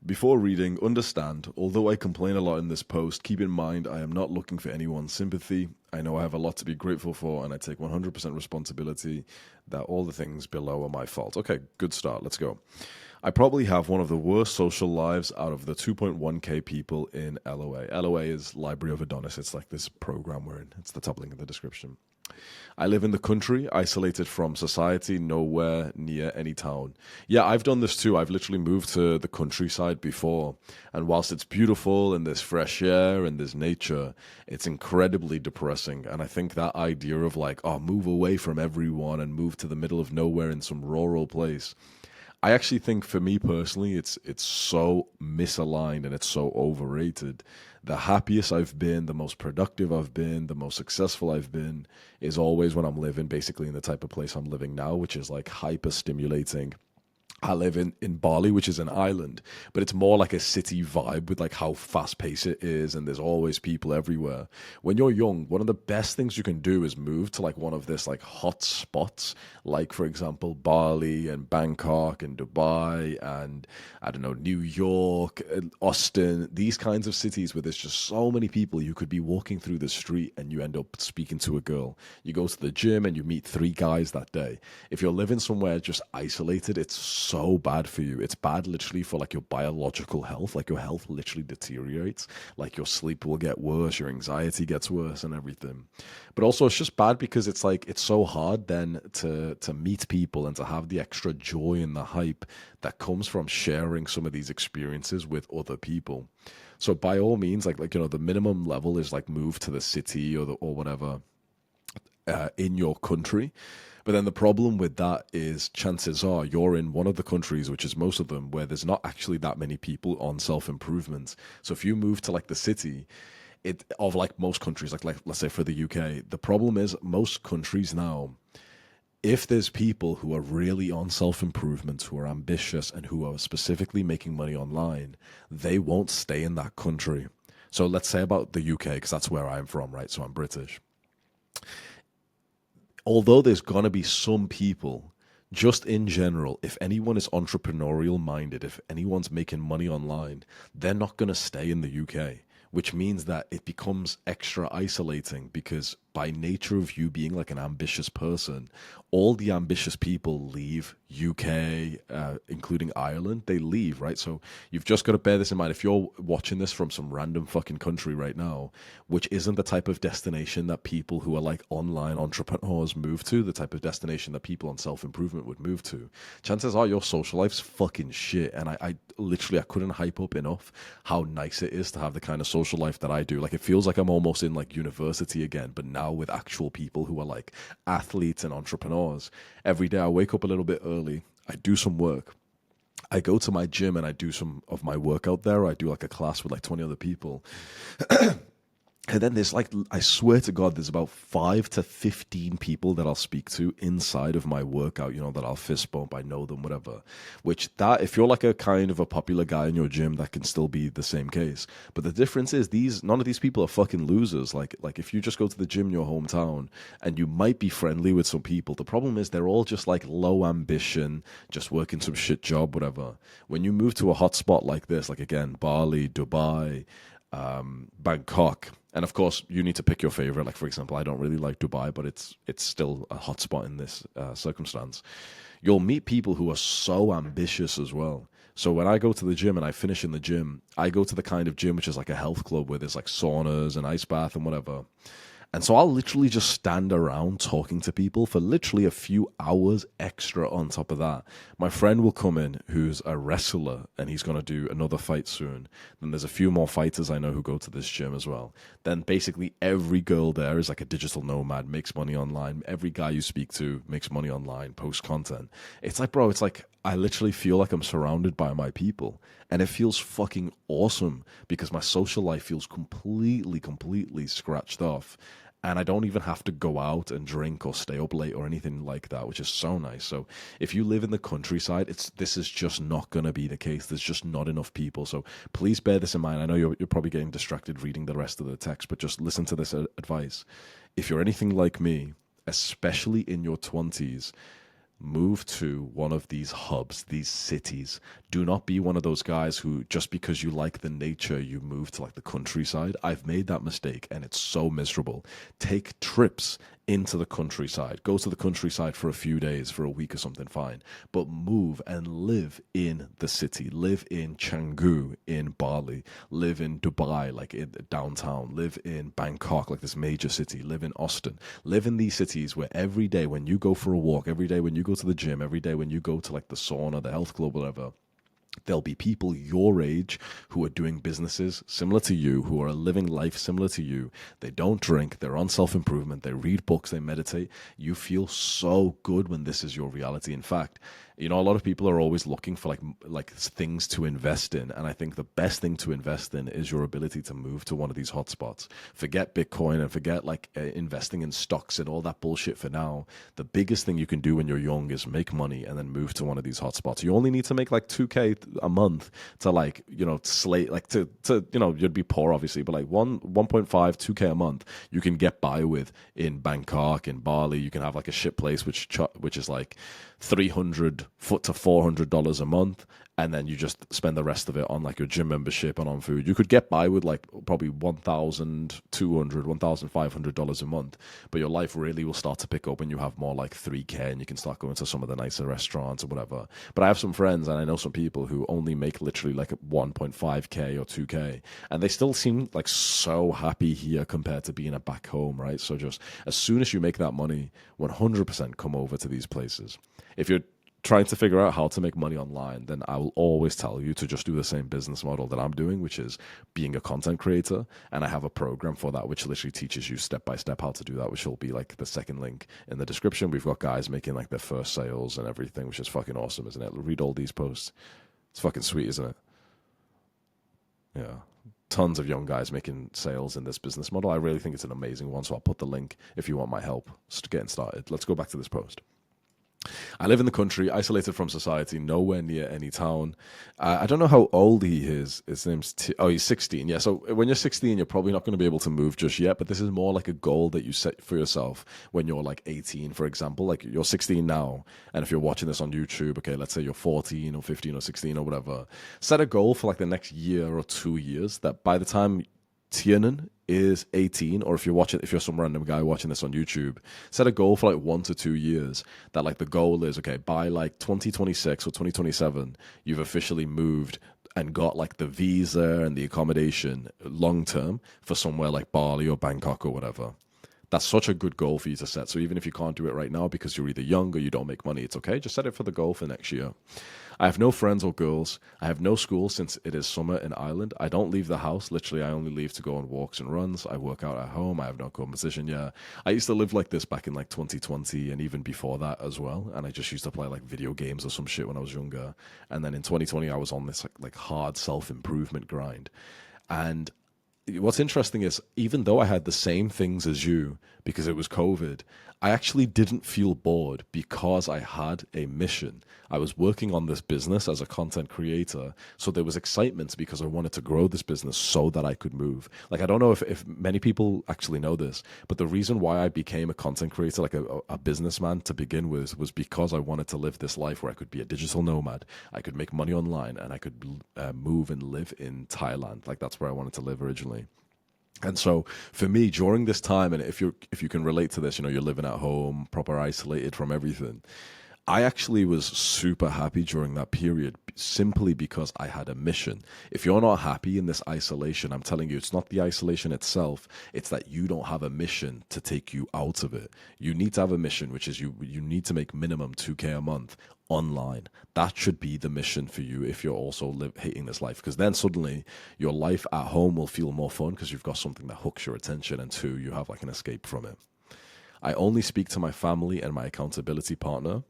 Before reading, understand, although I complain a lot in this post, keep in mind I am not looking for anyone's sympathy. I know I have a lot to be grateful for, and I take 100% responsibility that all the things below are my fault. Okay, good start. Let's go. I probably have one of the worst social lives out of the 2.1k people in LOA. LOA is Library of Adonis. It's like this program we're in. It's the top link in the description. I live in the country, isolated from society, nowhere near any town. Yeah, I've done this too. I've literally moved to the countryside before. And whilst it's beautiful and there's fresh air and there's nature, it's incredibly depressing. And I think that idea of like, oh, move away from everyone and move to the middle of nowhere in some rural place, I actually think for me personally, it's so misaligned and it's so overrated. The happiest I've been, the most productive I've been, the most successful I've been is always when I'm living basically in the type of place I'm living now, which is like hyper stimulating. I live in Bali, which is an island, but it's more like a city vibe with like how fast paced it is, and there's always people everywhere. When you're young, one of the best things you can do is move to like one of this like hot spots, like for example Bali and Bangkok and Dubai and I don't know New York, and Austin, these kinds of cities where there's just so many people. You could be walking through the street and you end up speaking to a girl. You go to the gym and you meet three guys that day. If you're living somewhere just isolated, it's so bad for you. It's bad literally for like your biological health. Like your health literally deteriorates. Like your sleep will get worse, your anxiety gets worse and everything. But also it's just bad because it's like it's so hard then to meet people and to have the extra joy and the hype that comes from sharing some of these experiences with other people. So by all means, the minimum level is like move to the city or whatever in your country. But then the problem with that is chances are you're in one of the countries, which is most of them, where there's not actually that many people on self-improvement. So if you move to like the city, it of like most countries, like let's say for the UK, the problem is most countries now, if there's people who are really on self-improvement, who are ambitious and who are specifically making money online, they won't stay in that country. So let's say about the UK, because that's where I'm from, right? So I'm British. Although there's going to be some people, just in general, if anyone is entrepreneurial minded, if anyone's making money online, they're not going to stay in the UK, which means that it becomes extra isolating because by nature of you being like an ambitious person, all the ambitious people leave UK, including Ireland, they leave, right? So you've just got to bear this in mind. If you're watching this from some random fucking country right now, which isn't the type of destination that people who are like online entrepreneurs move to, the type of destination that people on self-improvement would move to, chances are your social life's fucking shit. And I literally, I couldn't hype up enough how nice it is to have the kind of social life that I do. Like it feels like I'm almost in like university again, but now with actual people who are like athletes and entrepreneurs. Every day I wake up a little bit early, I do some work, I go to my gym and I do some of my work out there. I do like a class with like 20 other people. And then there's like, I swear to God, there's about 5 to 15 people that I'll speak to inside of my workout, that I'll fist bump, I know them, whatever. Which that, if you're like a kind of a popular guy in your gym, that can still be the same case. But the difference is none of these people are fucking losers. Like if you just go to the gym in your hometown and you might be friendly with some people, the problem is they're all just like low ambition, just working some shit job, whatever. When you move to a hot spot like this, like again, Bali, Dubai, Bangkok, and of course you need to pick your favorite. Like for example, I don't really like Dubai, but it's still a hotspot in this circumstance. You'll meet people who are so ambitious as well. So when I go to the gym and I finish in the gym, I go to the kind of gym which is like a health club where there's like saunas and ice bath and whatever. And so I'll literally just stand around talking to people for literally a few hours extra on top of that. My friend will come in who's a wrestler and he's going to do another fight soon. Then there's a few more fighters I know who go to this gym as well. Then basically every girl there is like a digital nomad, makes money online. Every guy you speak to makes money online, posts content. It's like, bro, it's like I literally feel like I'm surrounded by my people. And it feels fucking awesome because my social life feels completely scratched off. And I don't even have to go out and drink or stay up late or anything like that, which is so nice. So if you live in the countryside, this is just not going to be the case. There's just not enough people. So please bear this in mind. I know you're probably getting distracted reading the rest of the text, but just listen to this advice. If you're anything like me, especially in your 20s, move to one of these hubs, these cities. Do not be one of those guys who, just because you like the nature, you move to like the countryside. I've made that mistake and it's so miserable. Take trips into the countryside. Go to the countryside for a few days, for a week or something, fine. But move and live in the city. Live in Canggu in Bali. Live in Dubai, like in downtown. Live in Bangkok, like this major city. Live in Austin. Live in these cities where every day when you go for a walk, every day when you go to the gym, every day when you go to like the sauna, the health club, whatever, there'll be people your age who are doing businesses similar to you, who are living life similar to you. They don't drink, they're on self-improvement, they read books, they meditate. You feel so good when this is your reality. In fact, you know, a lot of people are always looking for like things to invest in, and I think the best thing to invest in is your ability to move to one of these hotspots. Forget Bitcoin and forget like investing in stocks and all that bullshit for now. The biggest thing you can do when you're young is make money and then move to one of these hotspots. You only need to make like 2K a month to like, you know, slate like to you know, you'd be poor obviously, but like 1.5 2K a month you can get by with in Bangkok, in Bali. You can have like a shit place which is like $300 to $400 a month, and then you just spend the rest of it on like your gym membership and on food. You could get by with like probably $1,200, $1,500 a month, but your life really will start to pick up when you have more like 3K and you can start going to some of the nicer restaurants or whatever. But I have some friends and I know some people who only make literally like 1.5K or 2K, and they still seem like so happy here compared to being back home, right? So just as soon as you make that money, 100% come over to these places. If you're trying to figure out how to make money online, then I will always tell you to just do the same business model that I'm doing, which is being a content creator. And I have a program for that, which literally teaches you step by step how to do that, which will be like the second link in the description. We've got guys making like their first sales and everything, which is fucking awesome, isn't it? Read all these posts. It's fucking sweet, isn't it? Yeah. Tons of young guys making sales in this business model. I really think it's an amazing one. So I'll put the link if you want my help getting started. Let's go back to this post. I live in the country, isolated from society, nowhere near any town. I don't know how old he is. His name's he's 16. Yeah, so when you're 16, you're probably not going to be able to move just yet, but this is more like a goal that you set for yourself when you're like 18, for example. Like you're 16 now, and if you're watching this on YouTube, okay, let's say you're 14 or 15 or 16 or whatever, set a goal for like the next year or 2 years that by the time Tiernan is 18, or if you're some random guy watching this on YouTube, set a goal for like 1 to 2 years that like the goal is, okay, by like 2026 or 2027, you've officially moved and got like the visa and the accommodation long term for somewhere like Bali or Bangkok or whatever. That's such a good goal for you to set. So even if you can't do it right now because you're either young or you don't make money, it's okay. Just set it for the goal for next year. I have no friends or girls. I have no school since it is summer in Ireland. I don't leave the house. Literally, I only leave to go on walks and runs. I work out at home. I have no competition. Yeah, I used to live like this back in like 2020 and even before that as well. And I just used to play like video games or some shit when I was younger. And then in 2020, I was on this like hard self-improvement grind. And what's interesting is even though I had the same things as you because it was COVID, I actually didn't feel bored because I had a mission. I was working on this business as a content creator, so there was excitement because I wanted to grow this business so that I could move. Like, I don't know if many people actually know this, but the reason why I became a content creator, like a businessman to begin with, was because I wanted to live this life where I could be a digital nomad, I could make money online, and I could move and live in Thailand. Like, that's where I wanted to live originally. And so for me, during this time, and if you can relate to this, you know, you're living at home, proper isolated from everything. I actually was super happy during that period simply because I had a mission. If you're not happy in this isolation, I'm telling you, it's not the isolation itself. It's that you don't have a mission to take you out of it. You need to have a mission, which is you need to make minimum 2K a month online. That should be the mission for you if you're also hating this life, because then suddenly your life at home will feel more fun because you've got something that hooks your attention, and two, you have like an escape from it. I only speak to my family and my accountability partner.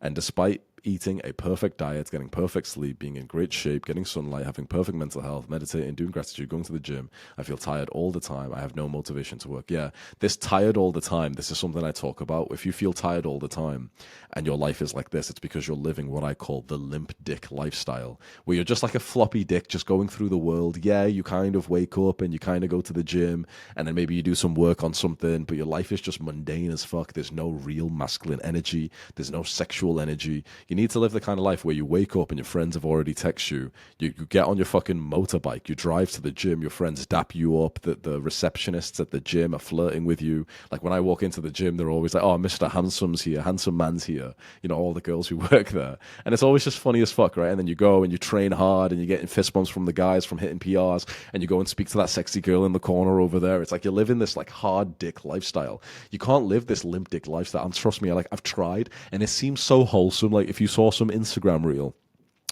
And despite eating a perfect diet, getting perfect sleep, being in great shape, getting sunlight, having perfect mental health, meditating, doing gratitude, going to the gym. I feel tired all the time. I have no motivation to work. Yeah, this tired all the time, this is something I talk about. If you feel tired all the time and your life is like this, it's because you're living what I call the limp dick lifestyle, where you're just like a floppy dick just going through the world. Yeah, you kind of wake up and you kind of go to the gym and then maybe you do some work on something, but your life is just mundane as fuck. There's no real masculine energy. There's no sexual energy. You need to live the kind of life where you wake up and your friends have already texted you. You get on your fucking motorbike. You drive to the gym. Your friends dap you up. The receptionists at the gym are flirting with you. Like when I walk into the gym, they're always like, "Oh, Mr. Handsome's here. Handsome man's here." You know, all the girls who work there. And it's always just funny as fuck, right? And then you go and you train hard and you're getting fist bumps from the guys from hitting PRs and you go and speak to that sexy girl in the corner over there. It's like you're living this like hard dick lifestyle. You can't live this limp dick lifestyle. And trust me, I've tried and it seems so wholesome. Like if you saw some Instagram reel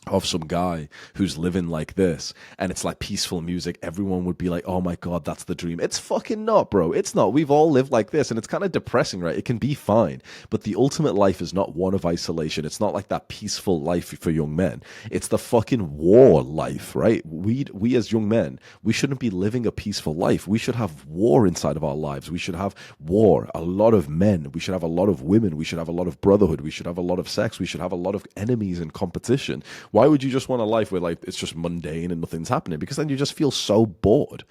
of some guy who's living like this and it's like peaceful music, everyone would be like, "Oh my god, that's the dream." It's fucking not, bro. It's not. We've all lived like this and it's kind of depressing, right? It can be fine, but the ultimate life is not one of isolation. It's not like that peaceful life for young men. It's the fucking war life, right? We as young men, we shouldn't be living a peaceful life. We should have war inside of our lives. We should have war, a lot of men. We should have a lot of women. We should have a lot of brotherhood. We should have a lot of sex. We should have a lot of enemies and competition. Why would you just want a life where like it's just mundane and nothing's happening? Because then you just feel so bored.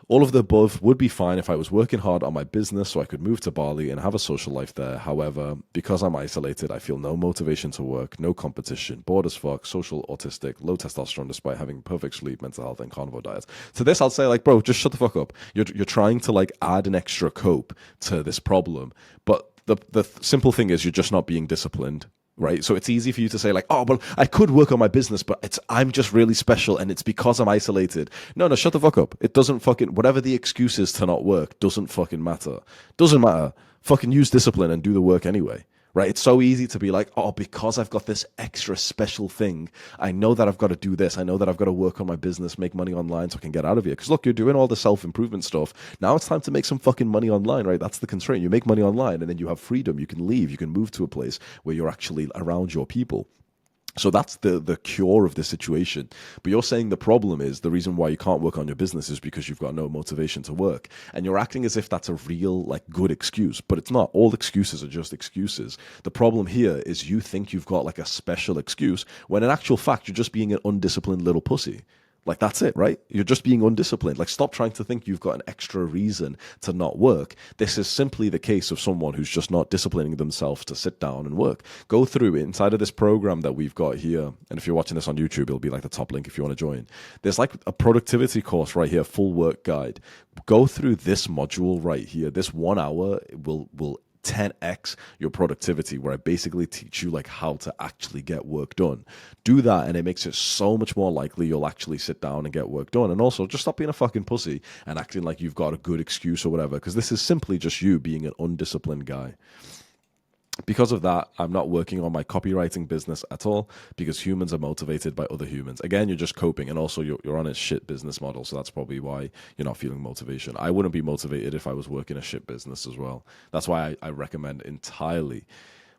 All of the above would be fine if I was working hard on my business so I could move to Bali and have a social life there. However, because I'm isolated, I feel no motivation to work, no competition, bored as fuck, social, autistic, low testosterone despite having perfect sleep, mental health, and carnivore diets. To this, I'll say like, bro, just shut the fuck up. You're trying to like add an extra cope to this problem. But the simple thing is you're just not being disciplined. Right. So it's easy for you to say like, "Oh, but I could work on my business, but I'm just really special and it's because I'm isolated." No, shut the fuck up. It doesn't fucking, whatever the excuse is to not work doesn't fucking matter. Doesn't matter. Fucking use discipline and do the work anyway. Right? It's so easy to be like, "Oh, because I've got this extra special thing, I know that I've got to do this. I know that I've got to work on my business, make money online so I can get out of here." Because look, you're doing all the self-improvement stuff. Now it's time to make some fucking money online, right? That's the constraint. You make money online and then you have freedom. You can leave. You can move to a place where you're actually around your people. So that's the cure of this situation. But you're saying the problem is the reason why you can't work on your business is because you've got no motivation to work. And you're acting as if that's a real, like, good excuse. But it's not. All excuses are just excuses. The problem here is you think you've got, like, a special excuse when in actual fact you're just being an undisciplined little pussy. Like, that's it, right? You're just being undisciplined. Like, stop trying to think you've got an extra reason to not work. This is simply the case of someone who's just not disciplining themselves to sit down and work. Go through it inside of this program that we've got here. And if you're watching this on YouTube, it'll be like the top link if you want to join. There's like a productivity course right here, full work guide. Go through this module right here. This 1 hour will 10x your productivity, where I basically teach you like how to actually get work done. Do that and it makes it so much more likely you'll actually sit down and get work done. And also just stop being a fucking pussy and acting like you've got a good excuse or whatever, because this is simply just you being an undisciplined guy. Because of that, I'm not working on my copywriting business at all, because humans are motivated by other humans. Again, you're just coping, and also you're on a shit business model, so that's probably why you're not feeling motivation. I wouldn't be motivated if I was working a shit business as well. That's why I recommend entirely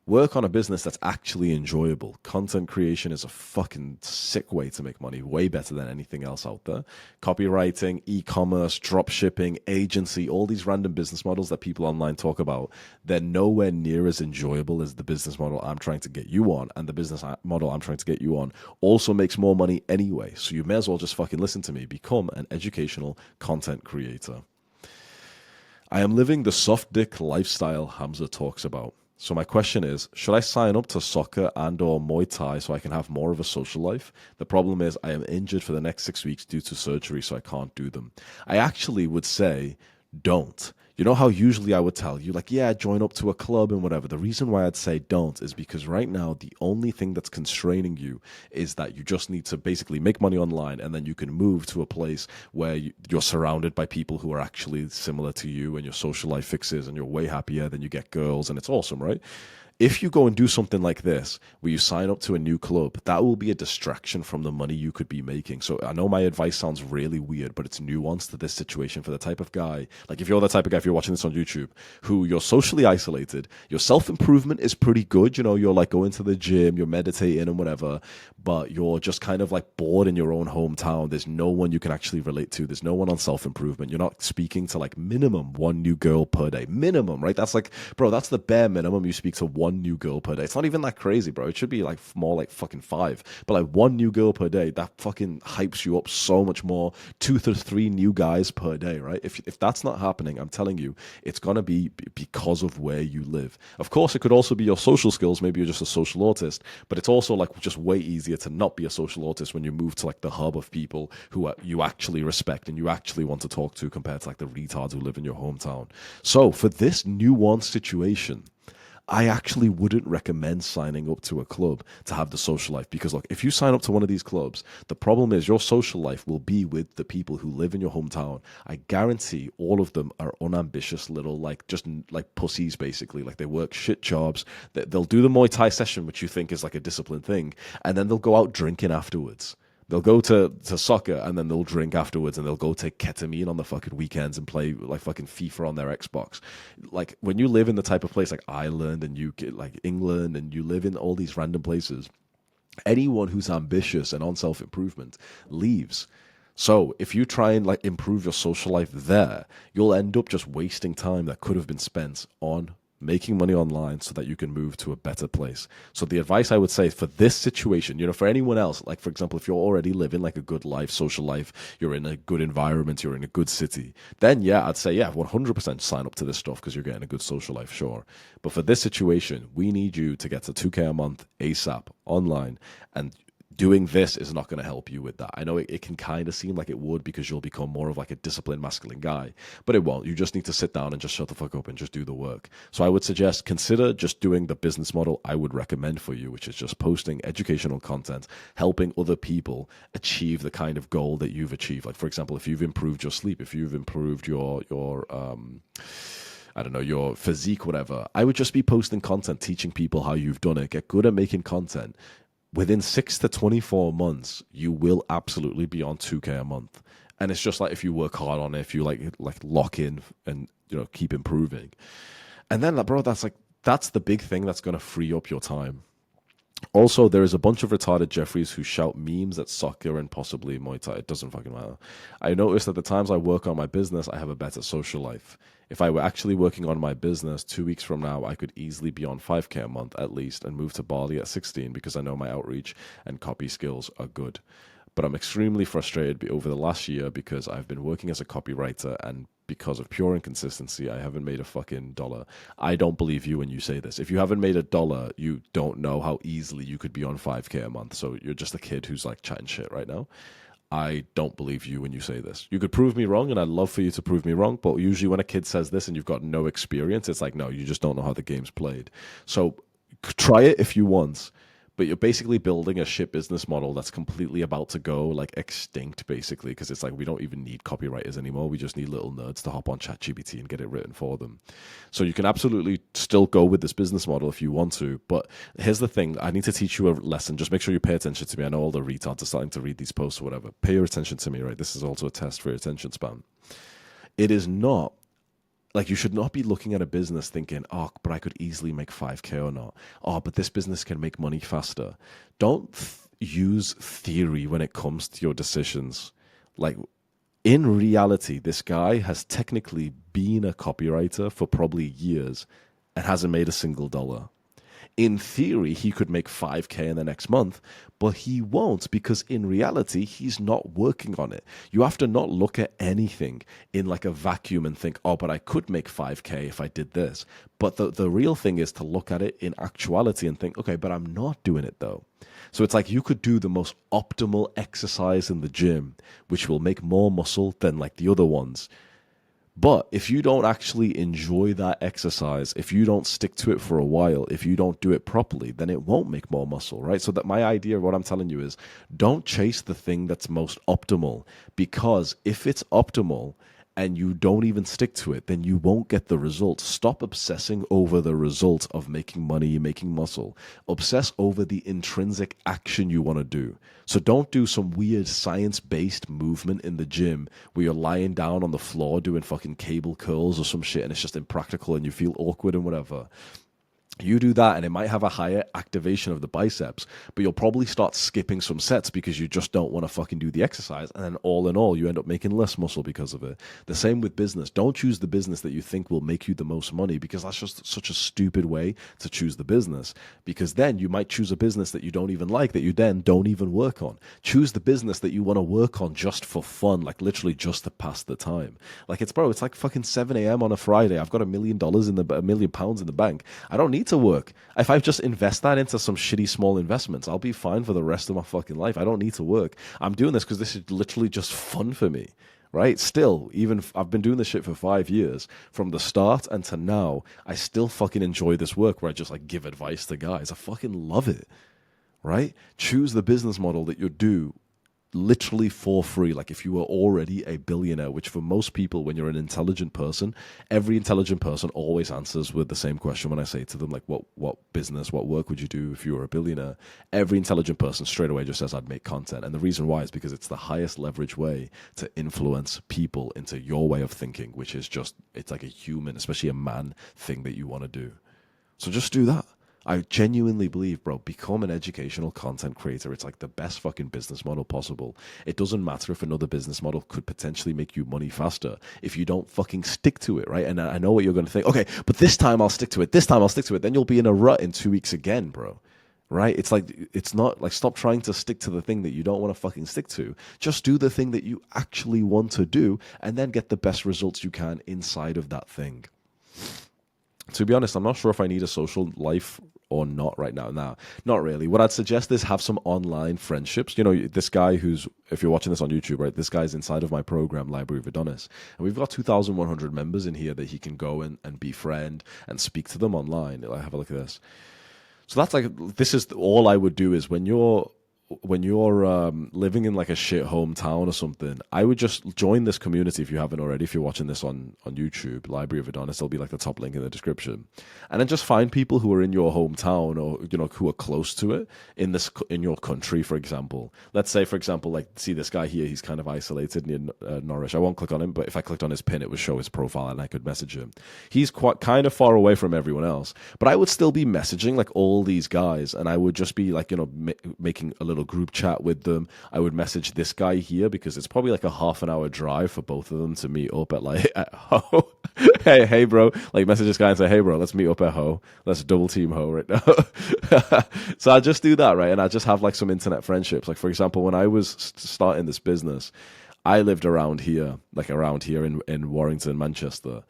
work on a business that's actually enjoyable. Content creation is a fucking sick way to make money, way better than anything else out there. Copywriting, e-commerce, drop shipping, agency, all these random business models that people online talk about, they're nowhere near as enjoyable as the business model I'm trying to get you on. And the business model I'm trying to get you on also makes more money anyway. So you may as well just fucking listen to me. Become an educational content creator. I am living the soft dick lifestyle Hamza talks about. So my question is, should I sign up to soccer and or Muay Thai so I can have more of a social life? The problem is I am injured for the next 6 weeks due to surgery, so I can't do them. I actually would say don't. You know how usually I would tell you, like, yeah, join up to a club and whatever. The reason why I'd say don't is because right now the only thing that's constraining you is that you just need to basically make money online, and then you can move to a place where you're surrounded by people who are actually similar to you, and your social life fixes and you're way happier, then you get girls and it's awesome, right? If you go and do something like this, where you sign up to a new club, that will be a distraction from the money you could be making. So I know my advice sounds really weird, but it's nuanced to this situation for the type of guy, like if you're the type of guy, if you're watching this on YouTube, who you're socially isolated, your self-improvement is pretty good, you're like going to the gym, you're meditating and whatever, but you're just kind of like bored in your own hometown. There's no one you can actually relate to. There's no one on self-improvement. You're not speaking to like minimum one new girl per day. Minimum, right? That's like, bro, that's the bare minimum. You speak to one new girl per day. It's not even that crazy, bro. It should be like more like fucking 5. But like one new girl per day, that fucking hypes you up so much more. 2 to 3 new guys per day, right? If that's not happening, I'm telling you, it's gonna be because of where you live. Of course, it could also be your social skills. Maybe you're just a social autist, but it's also like just way easier to not be a social autist when you move to like the hub of people who you actually respect and you actually want to talk to, compared to like the retards who live in your hometown. So for this nuanced situation, I actually wouldn't recommend signing up to a club to have the social life, because look, if you sign up to one of these clubs, the problem is your social life will be with the people who live in your hometown. I guarantee all of them are unambitious little, like, just like pussies, basically. Like, they work shit jobs. They'll do the Muay Thai session, which you think is like a disciplined thing, and then they'll go out drinking afterwards. They'll go to soccer and then they'll drink afterwards, and they'll go take ketamine on the fucking weekends and play like fucking FIFA on their Xbox. Like, when you live in the type of place like Ireland and UK, like England, and you live in all these random places, anyone who's ambitious and on self-improvement leaves. So if you try and like improve your social life there, you'll end up just wasting time that could have been spent on making money online so that you can move to a better place. So the advice I would say for this situation, for anyone else, like for example, if you're already living like a good life, social life, you're in a good environment, you're in a good city, then yeah, I'd say, yeah, 100% sign up to this stuff because you're getting a good social life, sure. But for this situation, we need you to get to 2K a month ASAP online, and doing this is not going to help you with that. I know it can kind of seem like it would, because you'll become more of like a disciplined masculine guy, but it won't. You just need to sit down and just shut the fuck up and just do the work. So I would suggest consider just doing the business model I would recommend for you, which is just posting educational content, helping other people achieve the kind of goal that you've achieved. Like, for example, if you've improved your sleep, if you've improved your I don't know, your physique, whatever, I would just be posting content, teaching people how you've done it. Get good at making content. Within 6 to 24 months, you will absolutely be on 2K a month. And it's just like, if you work hard on it, if you like lock in and, keep improving. And then, bro, that's the big thing that's going to free up your time. Also, there is a bunch of retarded Jeffreys who shout memes at soccer and possibly Muay Thai. It doesn't fucking matter. I noticed that the times I work on my business, I have a better social life. If I were actually working on my business 2 weeks from now, I could easily be on 5K a month at least and move to Bali at 16, because I know my outreach and copy skills are good. But I'm extremely frustrated over the last year because I've been working as a copywriter, and because of pure inconsistency, I haven't made a fucking dollar. I don't believe you when you say this. If you haven't made a dollar, you don't know how easily you could be on 5K a month. So you're just a kid who's like chatting shit right now. I don't believe you when you say this. You could prove me wrong, and I'd love for you to prove me wrong, but usually when a kid says this and you've got no experience, it's like, no, you just don't know how the game's played. So try it if you want, but you're basically building a shit business model that's completely about to go like extinct, basically, because it's like, we don't even need copywriters anymore. We just need little nerds to hop on ChatGPT and get it written for them. So you can absolutely still go with this business model if you want to, but here's the thing. I need to teach you a lesson. Just make sure you pay attention to me. I know all the retards are starting to read these posts or whatever. Pay your attention to me, right? This is also a test for your attention span. It is not like, you should not be looking at a business thinking, oh, but I could easily make 5K or not. Oh, but this business can make money faster. Don't use theory when it comes to your decisions. Like, in reality, this guy has technically been a copywriter for probably years and hasn't made a single dollar. In theory, he could make 5K in the next month, but he won't, because in reality, he's not working on it. You have to not look at anything in like a vacuum and think, oh, but I could make 5K if I did this. But the real thing is to look at it in actuality and think, okay, but I'm not doing it though. So it's like, you could do the most optimal exercise in the gym, which will make more muscle than like the other ones. But if you don't actually enjoy that exercise, if you don't stick to it for a while, if you don't do it properly, then it won't make more muscle, right? So that my idea of what I'm telling you is, don't chase the thing that's most optimal, because if it's optimal and you don't even stick to it, then you won't get the results. Stop obsessing over the result of making money, making muscle. Obsess over the intrinsic action you want to do. So don't do some weird science-based movement in the gym where you're lying down on the floor doing fucking cable curls or some shit and it's just impractical and you feel awkward and whatever. You do that and it might have a higher activation of the biceps, but you'll probably start skipping some sets because you just don't want to fucking do the exercise. And then all in all, you end up making less muscle because of it. The same with business. Don't choose the business that you think will make you the most money, because that's just such a stupid way to choose the business, because then you might choose a business that you don't even like, that you then don't even work on. Choose the business that you want to work on just for fun, like literally just to pass the time. Like it's like fucking 7 a.m. on a Friday. I've got £1 million in the bank. I don't need to work. If I just invest that into some shitty small investments, I'll be fine for the rest of my fucking life. I don't need to work. I'm doing this because this is literally just fun for me, right? Still, even I've been doing this shit for 5 years. From the start and to now, I still fucking enjoy this work where I just like give advice to guys. I fucking love it, right? Choose the business model that you do literally for free. Like if you were already a billionaire, which for most people, when you're an intelligent person, every intelligent person always answers with the same question when I say to them, like, what business, what work would you do if you were a billionaire? Every intelligent person straight away just says, I'd make content. And the reason why is because it's the highest leverage way to influence people into your way of thinking, which is just, it's like a human, especially a man thing that you want to do. So just do that. I genuinely believe, bro, become an educational content creator. It's like the best fucking business model possible. It doesn't matter if another business model could potentially make you money faster if you don't fucking stick to it, right? And I know what you're going to think. Okay, but this time I'll stick to it. This time I'll stick to it. Then you'll be in a rut in 2 weeks again, bro. Right? It's like, it's not like, stop trying to stick to the thing that you don't want to fucking stick to. Just do the thing that you actually want to do and then get the best results you can inside of that thing. To be honest, I'm not sure if I need a social life or not right now. Nah, not really. What I'd suggest is have some online friendships. You know, this guy who's, if you're watching this on YouTube, right, this guy's inside of my program, Library of Adonis. And we've got 2,100 members in here that he can go and befriend and speak to them online. Like, have a look at this. So that's like, this is all I would do is when you're living in like a shit hometown or something, I would just join this community if you haven't already. If you're watching this on YouTube, Library of Adonis, there'll be like the top link in the description, and then just find people who are in your hometown or, you know, who are close to it in your country. For example, let's say, for example, like, see this guy here, he's kind of isolated near Norwich. I won't click on him, but if I clicked on his pin, it would show his profile and I could message him. He's quite kind of far away from everyone else, but I would still be messaging like all these guys, and I would just be like, you know, making a little group chat with them. I would message this guy here because it's probably like a half an hour drive for both of them to meet up at like at Ho. hey bro, like message this guy and say, hey bro, let's meet up at Ho. Let's double team Ho right now. So I just do that, right? And I just have like some internet friendships. Like, for example, when I was starting this business, I lived around here in Warrington, Manchester.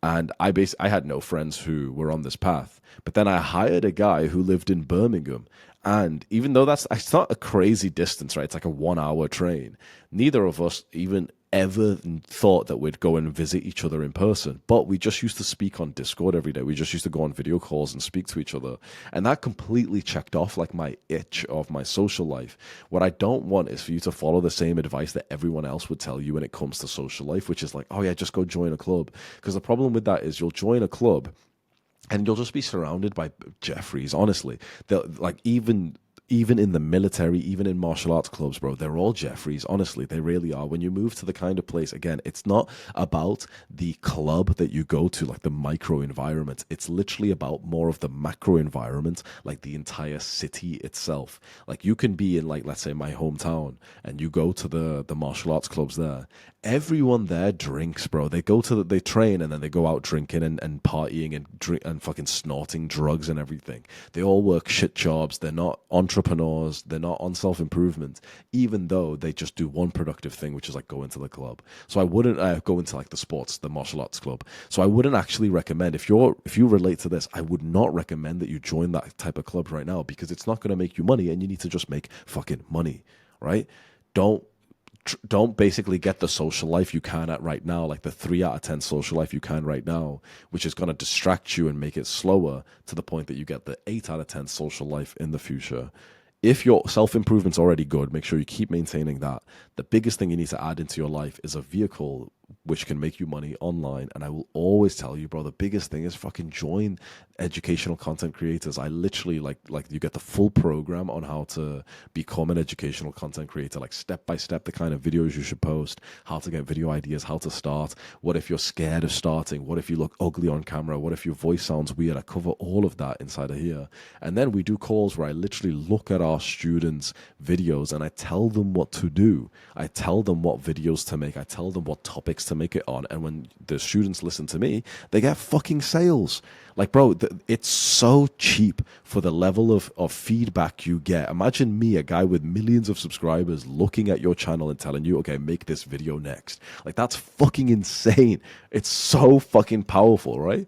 And I had no friends who were on this path. But then I hired a guy who lived in Birmingham. And even though it's not a crazy distance, right? It's like a 1 hour train. Neither of us even ever thought that we'd go and visit each other in person. But we just used to speak on Discord every day. We just used to go on video calls and speak to each other. And that completely checked off like my itch of my social life. What I don't want is for you to follow the same advice that everyone else would tell you when it comes to social life, which is like, oh yeah, just go join a club. Because the problem with that is you'll join a club and you'll just be surrounded by Jeffries, honestly. Like, even in the military, even in martial arts clubs, bro, they're all Jeffries. Honestly, they really are. When you move to the kind of place, again, it's not about the club that you go to, like the micro environment. It's literally about more of the macro environment, like the entire city itself. Like, you can be in, like, let's say my hometown, and you go to the martial arts clubs there. Everyone there drinks, bro. They train and then they go out drinking and partying and fucking snorting drugs and everything. They all work shit jobs. They're not entrepreneurs. They're not on self-improvement, even though they just do one productive thing, which is like go into the club. So I wouldn't go into like the martial arts club. So I wouldn't actually recommend, if you relate to this, I would not recommend that you join that type of club right now, because it's not going to make you money, and you need to just make fucking money, right? Don't basically get the social life you can at right now, like the 3 out of 10 social life you can right now, which is going to distract you and make it slower to the point that you get the 8 out of 10 social life in the future. If your self-improvement's already good, make sure you keep maintaining that. The biggest thing you need to add into your life is a vehicle which can make you money online. And I will always tell you, bro, the biggest thing is fucking join educational content creators. I literally like you get the full program on how to become an educational content creator, like step by step, the kind of videos you should post, how to get video ideas, how to start. What if you're scared of starting? What if you look ugly on camera? What if your voice sounds weird? I cover all of that inside of here. And then we do calls where I literally look at our students' videos and I tell them what to do. I tell them what videos to make. I tell them what topics to make it on. And when the students listen to me, they get fucking sales. Like, bro, it's so cheap for the level of feedback you get. Imagine me, a guy with millions of subscribers, looking at your channel and telling you, okay, make this video next. Like, that's fucking insane. It's so fucking powerful, right?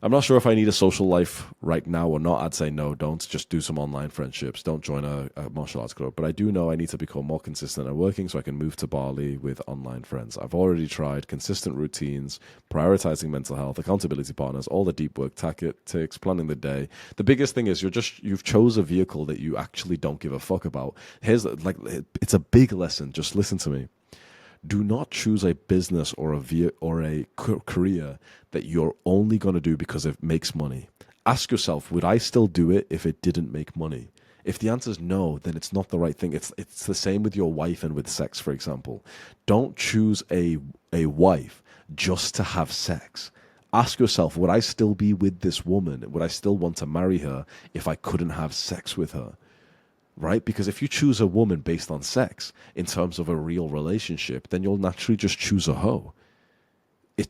I'm not sure if I need a social life right now or not. I'd say no, don't. Just do some online friendships. Don't join a martial arts club. But I do know I need to become more consistent at working so I can move to Bali with online friends. I've already tried consistent routines, prioritizing mental health, accountability partners, all the deep work tactics, planning the day. The biggest thing is you've chose a vehicle that you actually don't give a fuck about. It's a big lesson. Just listen to me. Do not choose a business or a career that you're only going to do because it makes money. Ask yourself, would I still do it if it didn't make money? If the answer is no, then it's not the right thing. It's the same with your wife and with sex, for example. Don't choose a wife just to have sex. Ask yourself, would I still be with this woman? Would I still want to marry her if I couldn't have sex with her? Right? Because if you choose a woman based on sex in terms of a real relationship, then you'll naturally just choose a hoe.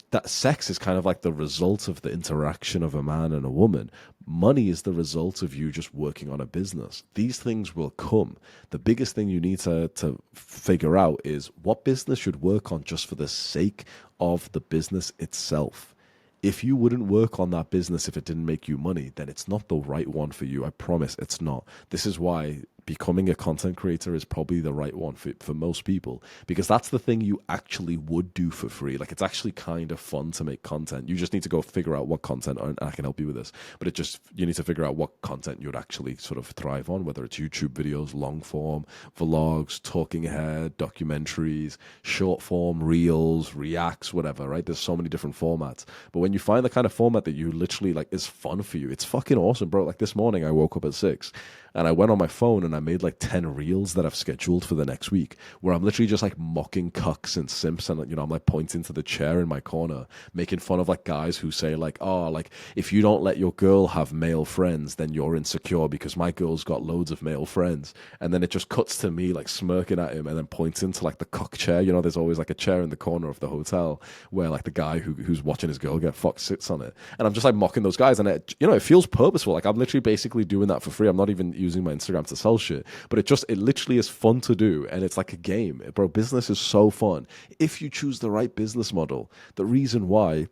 That sex is kind of like the result of the interaction of a man and a woman. Money is the result of you just working on a business. These things will come. The biggest thing you need to figure out is what business should work on just for the sake of the business itself. If you wouldn't work on that business if it didn't make you money, then it's not the right one for you. I promise it's not. This is why becoming a content creator is probably the right one for most people, because that's the thing you actually would do for free. Like, it's actually kind of fun to make content. You just need to go figure out what content, and I can help you with this, but you need to figure out what content you'd actually sort of thrive on, whether it's YouTube videos, long form, vlogs, talking head, documentaries, short form, reels, reacts, whatever, right? There's so many different formats. But when you find the kind of format that you literally like is fun for you, it's fucking awesome, bro. Like this morning I woke up at 6 and I went on my phone and I made like 10 reels that I've scheduled for the next week, where I'm literally just like mocking cucks and simps, and I'm like pointing to the chair in my corner, making fun of like guys who say like, oh, like if you don't let your girl have male friends, then you're insecure because my girl's got loads of male friends. And then it just cuts to me like smirking at him and then pointing to like the cuck chair. There's always like a chair in the corner of the hotel where like the guy who's watching his girl get fucked sits on it. And I'm just like mocking those guys, and it feels purposeful. Like I'm literally basically doing that for free. I'm not even using my Instagram to sell shit, but it literally is fun to do, and it's like a game, bro. Business is so fun if you choose the right business model. The reason why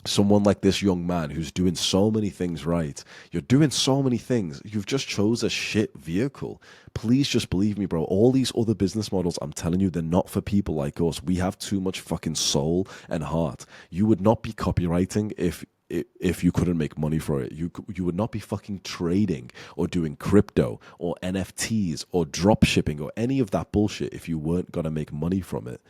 someone like this young man who's doing so many things right, you're doing so many things, you've just chose a shit vehicle. Please just believe me, bro. All these other business models, I'm telling you, they're not for people like us. We have too much fucking soul and heart. You would not be copywriting if you couldn't make money for it. You would not be fucking trading or doing crypto or NFTs or drop shipping or any of that bullshit if you weren't gonna make money from it.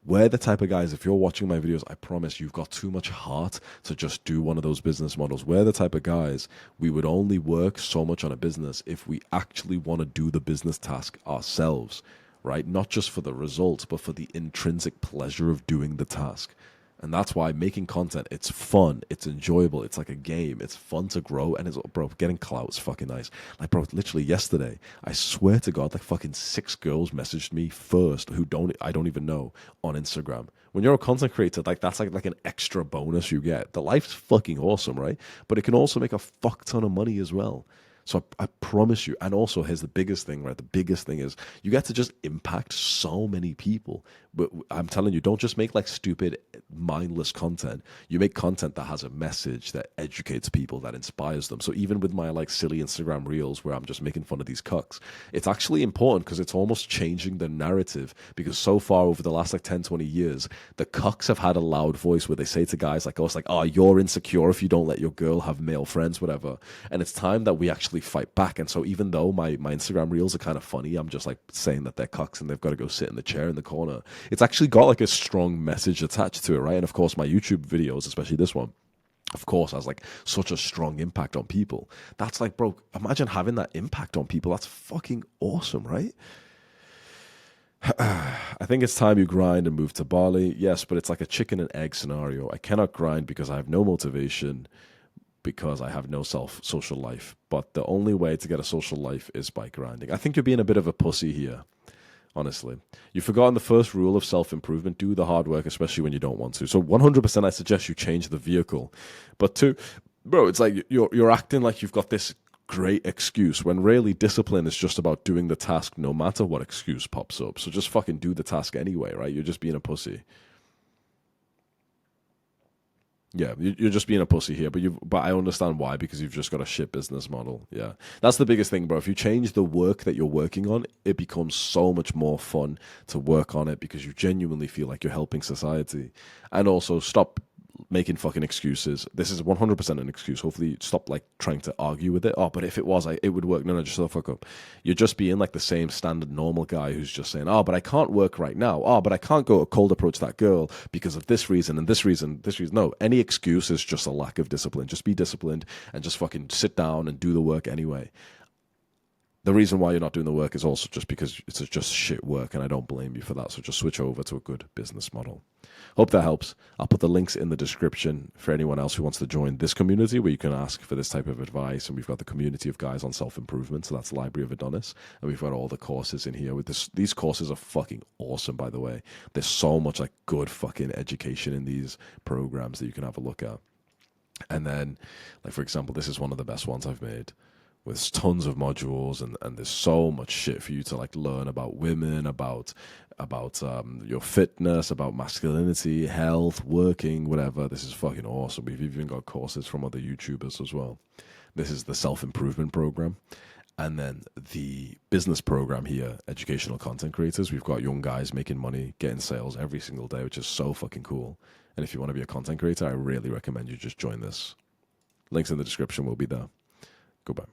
We're the type of guys, if you're watching my videos, I promise you've got too much heart to just do one of those business models. We're the type of guys, we would only work so much on a business if we actually want to do the business task ourselves, right? Not just for the results, but for the intrinsic pleasure of doing the task. And that's why making content, it's fun, it's enjoyable, it's like a game, it's fun to grow, and bro, getting clout is fucking nice. Like, bro, literally yesterday, I swear to God, like fucking 6 girls messaged me first who I don't even know on Instagram. When you're a content creator, like that's like an extra bonus you get. The life's fucking awesome, right? But it can also make a fuck ton of money as well. So I promise you, and also here's the biggest thing, right? The biggest thing is you get to just impact so many people. But I'm telling you, don't just make like stupid, mindless content. You make content that has a message, that educates people, that inspires them. So even with my like silly Instagram reels where I'm just making fun of these cucks, it's actually important because it's almost changing the narrative. Because so far over the last like 10, 20 years, the cucks have had a loud voice where they say to guys like us, like, oh, you're insecure if you don't let your girl have male friends, whatever. And it's time that we actually fight back. And so even though my Instagram reels are kind of funny, I'm just like saying that they're cucks and they've got to go sit in the chair in the corner. it's actually got like a strong message attached to it, right? And of course, my YouTube videos, especially this one, of course, has like such a strong impact on people. That's like, bro, imagine having that impact on people. That's fucking awesome, right? I think it's time you grind and move to Bali. Yes, but it's like a chicken and egg scenario. I cannot grind because I have no motivation, because I have no social life. But the only way to get a social life is by grinding. I think you're being a bit of a pussy here, honestly. You've forgotten the first rule of self-improvement. Do the hard work, especially when you don't want to. So 100% I suggest you change the vehicle. But two, bro, it's like you're acting like you've got this great excuse when really discipline is just about doing the task no matter what excuse pops up. So just fucking do the task anyway, right? You're just being a pussy. Yeah, you're just being a pussy here, but I understand why, because you've just got a shit business model. Yeah, that's the biggest thing, bro. If you change the work that you're working on, it becomes so much more fun to work on it because you genuinely feel like you're helping society. And also, stop making fucking excuses. This is 100% an excuse. Hopefully, stop like trying to argue with it. Oh, but if it was, it would work. No, just shut the fuck up. You're just being like the same standard normal guy who's just saying, oh, but I can't work right now. Oh, but I can't go cold approach that girl because of this reason and this reason, this reason. No, any excuse is just a lack of discipline. Just be disciplined and just fucking sit down and do the work anyway. The reason why you're not doing the work is also just because it's just shit work, and I don't blame you for that. So just switch over to a good business model. Hope that helps. I'll put the links in the description for anyone else who wants to join this community where you can ask for this type of advice. And we've got the community of guys on self-improvement. So that's Library of Adonis. And we've got all the courses in here. With this, these courses are fucking awesome, by the way. There's so much like good fucking education in these programs that you can have a look at. And then, like, for example, this is one of the best ones I've made, with tons of modules, and there's so much shit for you to like learn about women, about your fitness, about masculinity, health, working, whatever. This is fucking awesome. We've even got courses from other YouTubers as well. This is the self-improvement program. And then the business program here, educational content creators. We've got young guys making money, getting sales every single day, which is so fucking cool. And if you want to be a content creator, I really recommend you just join this. Links in the description will be there. Goodbye.